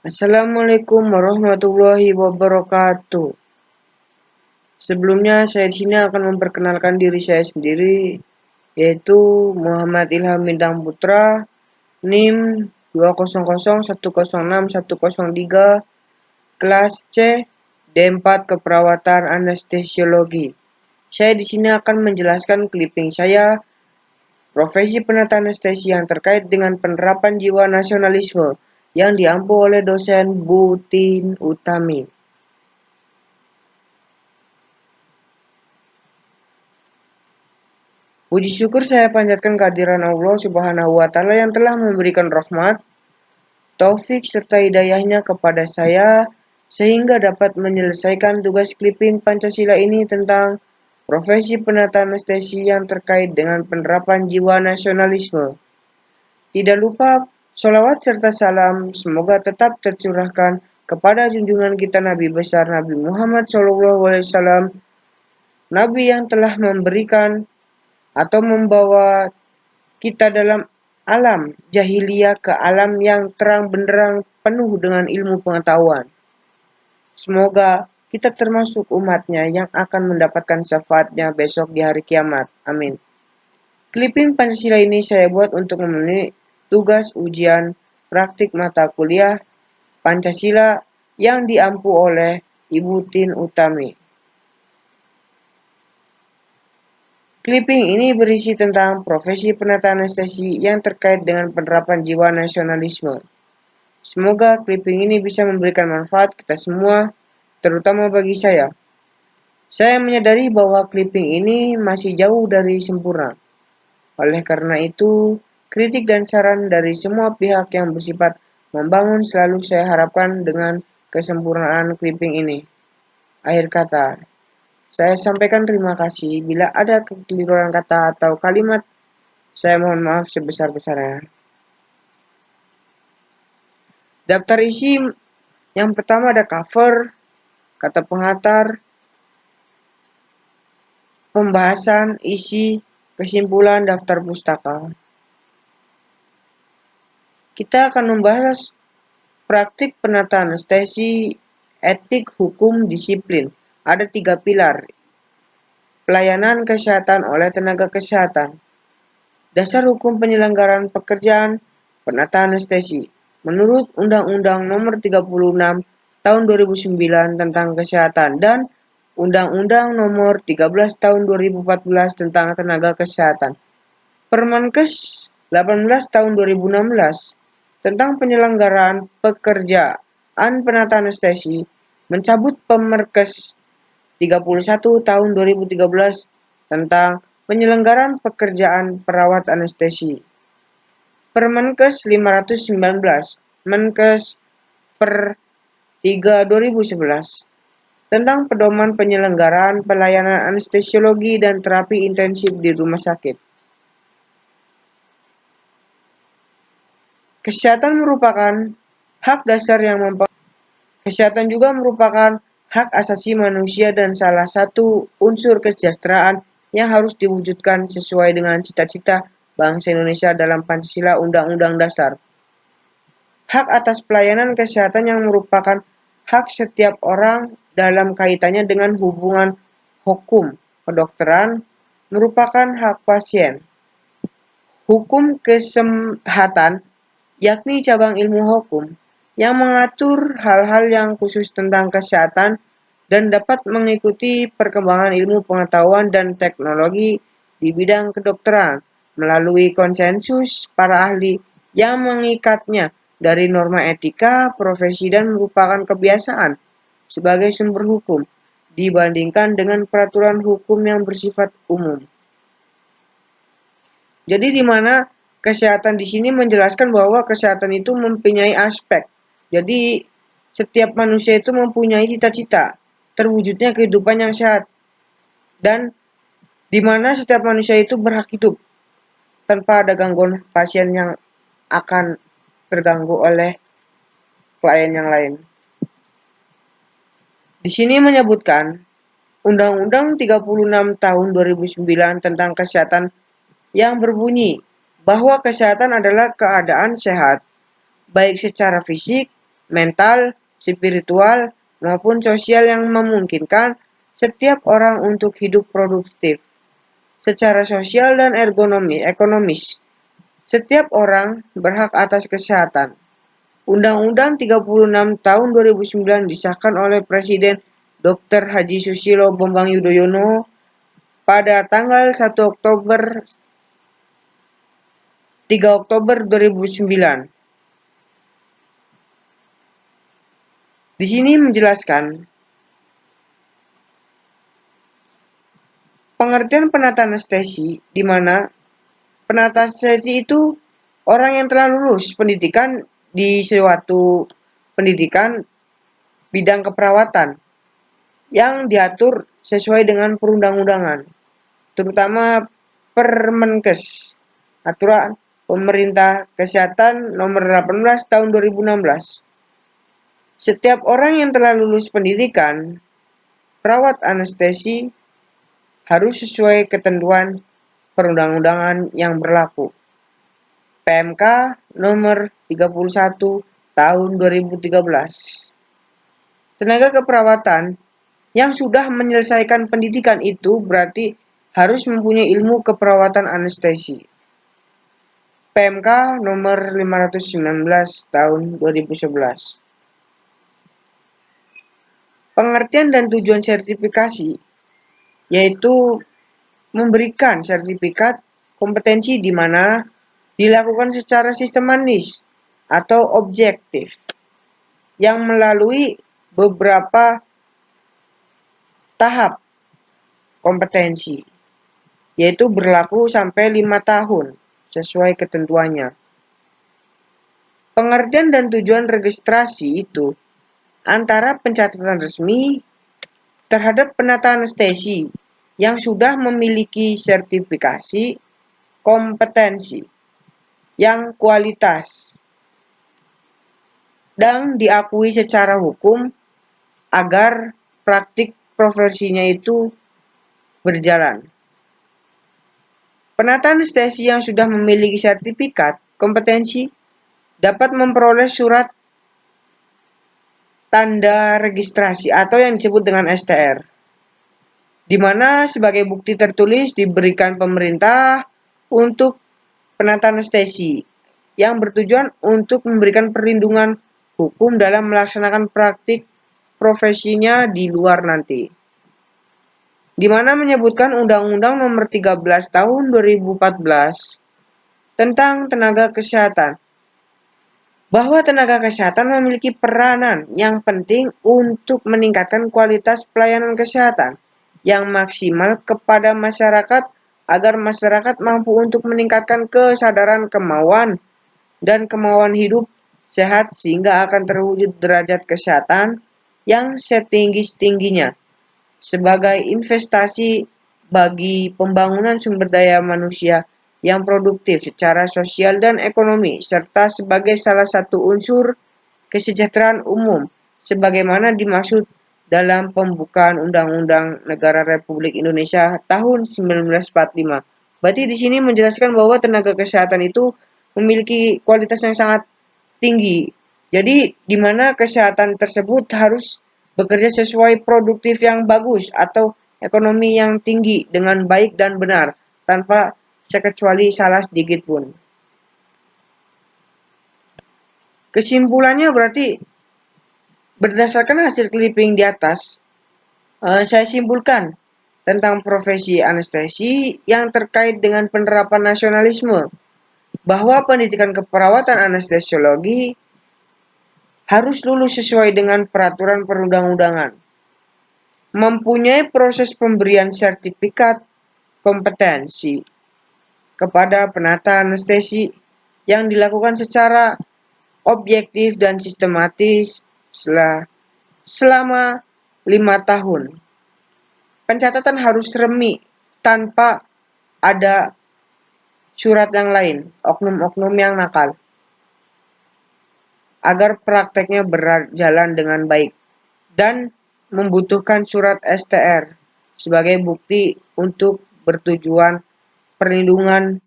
Assalamualaikum warahmatullahi wabarakatuh. Sebelumnya saya di sini akan memperkenalkan diri saya sendiri, yaitu Muhammad Ilham Bintang Putra, NIM 200106103, kelas C, D4 Keperawatan Anestesiologi. Saya di sini akan menjelaskan clipping saya, profesi penata anestesi yang terkait dengan penerapan jiwa nasionalisme yang diampu oleh dosen Bu Tin Utami. Puji syukur saya panjatkan kehadiran Allah Subhanahu wa Ta'ala yang telah memberikan rahmat, taufik serta hidayahnya kepada saya sehingga dapat menyelesaikan tugas clipping Pancasila ini tentang profesi penata anestesi yang terkait dengan penerapan jiwa nasionalisme. Tidak lupa sholawat serta salam semoga tetap tercurahkan kepada junjungan kita Nabi besar Nabi Muhammad SAW, Nabi yang telah memberikan atau membawa kita dalam alam jahiliyah ke alam yang terang benderang penuh dengan ilmu pengetahuan. Semoga kita termasuk umatnya yang akan mendapatkan syafaatnya besok di hari kiamat. Amin. Clipping Pancasila ini saya buat untuk memenuhi tugas ujian praktik mata kuliah Pancasila yang diampu oleh Ibu Tin Utami. Clipping ini berisi tentang profesi penata anestesi yang terkait dengan penerapan jiwa nasionalisme. Semoga clipping ini bisa memberikan manfaat kita semua, terutama bagi saya. Saya menyadari bahwa clipping ini masih jauh dari sempurna. Oleh karena itu, kritik dan saran dari semua pihak yang bersifat membangun selalu saya harapkan dengan kesempurnaan clipping ini. Akhir kata. Saya sampaikan terima kasih. Bila ada kekeliruan kata atau kalimat, saya mohon maaf sebesar-besarnya. Daftar isi yang pertama ada cover, kata penghantar, pembahasan, isi, kesimpulan, daftar pustaka. Kita akan membahas praktik penata anestesi, etik, hukum, disiplin. Ada 3 pilar. Pelayanan kesehatan oleh tenaga kesehatan. Dasar hukum penyelenggaraan pekerjaan penata anestesi. Menurut Undang-Undang Nomor 36 Tahun 2009 tentang Kesehatan dan Undang-Undang Nomor 13 Tahun 2014 tentang Tenaga Kesehatan. Permenkes 18 Tahun 2016 tentang penyelenggaraan pekerjaan penata anestesi mencabut Permenkes 31 Tahun 2013 tentang penyelenggaraan pekerjaan perawat anestesi. Permenkes 519, Menkes per 3 2011 tentang pedoman penyelenggaraan pelayanan anestesiologi dan terapi intensif di rumah sakit. Kesehatan merupakan hak dasar yang Kesehatan juga merupakan hak asasi manusia dan salah satu unsur kesejahteraan yang harus diwujudkan sesuai dengan cita-cita bangsa Indonesia dalam Pancasila Undang-Undang Dasar. Hak atas pelayanan kesehatan yang merupakan hak setiap orang dalam kaitannya dengan hubungan hukum kedokteran merupakan hak pasien. Hukum kesehatan, yakni cabang ilmu hukum, yang mengatur hal-hal yang khusus tentang kesehatan dan dapat mengikuti perkembangan ilmu pengetahuan dan teknologi di bidang kedokteran melalui konsensus para ahli yang mengikatnya dari norma etika, profesi dan merupakan kebiasaan sebagai sumber hukum dibandingkan dengan peraturan hukum yang bersifat umum. Jadi di mana kesehatan di sini menjelaskan bahwa kesehatan itu mempunyai aspek. Jadi setiap manusia itu mempunyai cita-cita terwujudnya kehidupan yang sehat. Dan di mana setiap manusia itu berhak hidup tanpa ada gangguan pasien yang akan terganggu oleh klien yang lain. Di sini menyebutkan Undang-Undang 36 Tahun 2009 tentang kesehatan yang berbunyi bahwa kesehatan adalah keadaan sehat, baik secara fisik, mental, spiritual, maupun sosial yang memungkinkan setiap orang untuk hidup produktif. Secara sosial dan ekonomis, setiap orang berhak atas kesehatan. Undang-Undang 36 tahun 2009 disahkan oleh Presiden Dr. Haji Susilo Bambang Yudhoyono pada tanggal 3 Oktober 2009. Di sini menjelaskan pengertian penata anestesi, di mana penata anestesi itu orang yang telah lulus pendidikan di suatu pendidikan bidang keperawatan yang diatur sesuai dengan perundang-undangan, terutama Permenkes, Aturan Pemerintah Kesehatan Nomor 18 Tahun 2016. Setiap orang yang telah lulus pendidikan perawat anestesi harus sesuai ketentuan perundang-undangan yang berlaku. PMK Nomor 31 Tahun 2013. Tenaga keperawatan yang sudah menyelesaikan pendidikan itu berarti harus mempunyai ilmu keperawatan anestesi. PMK Nomor 519 Tahun 2011. Pengertian dan tujuan sertifikasi yaitu memberikan sertifikat kompetensi di mana dilakukan secara sistematis atau objektif yang melalui beberapa tahap kompetensi, yaitu berlaku sampai 5 tahun sesuai ketentuannya. Pengertian dan tujuan registrasi itu antara pencatatan resmi terhadap penata anestesi yang sudah memiliki sertifikasi kompetensi yang kualitas dan diakui secara hukum agar praktik profesinya itu berjalan. Penata anestesi yang sudah memiliki sertifikat kompetensi dapat memperoleh surat tanda registrasi atau yang disebut dengan STR, di mana sebagai bukti tertulis diberikan pemerintah untuk penata anestesi yang bertujuan untuk memberikan perlindungan hukum dalam melaksanakan praktik profesinya di luar nanti. Di mana menyebutkan Undang-Undang Nomor 13 Tahun 2014 tentang tenaga kesehatan, bahwa tenaga kesehatan memiliki peranan yang penting untuk meningkatkan kualitas pelayanan kesehatan yang maksimal kepada masyarakat agar masyarakat mampu untuk meningkatkan kesadaran dan kemauan hidup sehat sehingga akan terwujud derajat kesehatan yang setinggi-tingginya sebagai investasi bagi pembangunan sumber daya manusia yang produktif secara sosial dan ekonomi, serta sebagai salah satu unsur kesejahteraan umum, sebagaimana dimaksud dalam pembukaan Undang-Undang Negara Republik Indonesia tahun 1945. Berarti di sini menjelaskan bahwa tenaga kesehatan itu memiliki kualitas yang sangat tinggi. Jadi di mana kesehatan tersebut harus bekerja sesuai produktif yang bagus atau ekonomi yang tinggi dengan baik dan benar tanpa sekecuali salah sedikit pun. Kesimpulannya berarti berdasarkan hasil clipping di atas, saya simpulkan tentang profesi anestesi yang terkait dengan penerapan nasionalisme, bahwa pendidikan keperawatan anestesiologi harus lulus sesuai dengan peraturan perundang-undangan, mempunyai proses pemberian sertifikat kompetensi kepada penata anestesi yang dilakukan secara objektif dan sistematis selama 5 tahun. Pencatatan harus resmi tanpa ada surat yang lain, oknum-oknum yang nakal, agar prakteknya berjalan dengan baik dan membutuhkan surat STR sebagai bukti untuk bertujuan perlindungan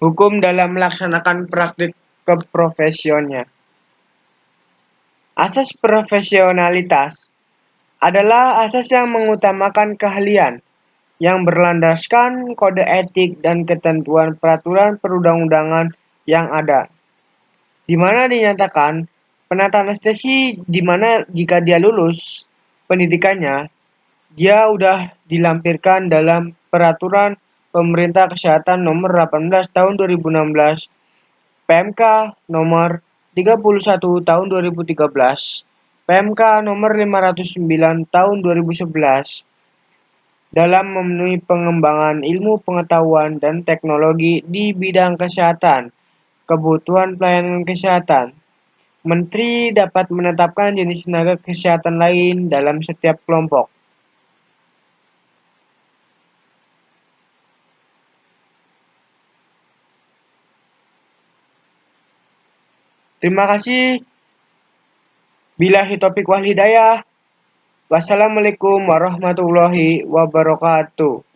hukum dalam melaksanakan praktik keprofesionnya. Asas profesionalitas adalah asas yang mengutamakan keahlian, yang berlandaskan kode etik dan ketentuan peraturan perundang-undangan yang ada, di mana dinyatakan penata anestesi di mana jika dia lulus pendidikannya, dia udah dilampirkan dalam peraturan Pemerintah Kesehatan Nomor 18 Tahun 2016, PMK Nomor 31 Tahun 2013, PMK Nomor 509 Tahun 2011 dalam memenuhi pengembangan ilmu pengetahuan dan teknologi di bidang kesehatan, kebutuhan pelayanan kesehatan. Menteri dapat menetapkan jenis tenaga kesehatan lain dalam setiap kelompok. Terima kasih. Billahi taufiq wal hidayah. Wassalamualaikum warahmatullahi wabarakatuh.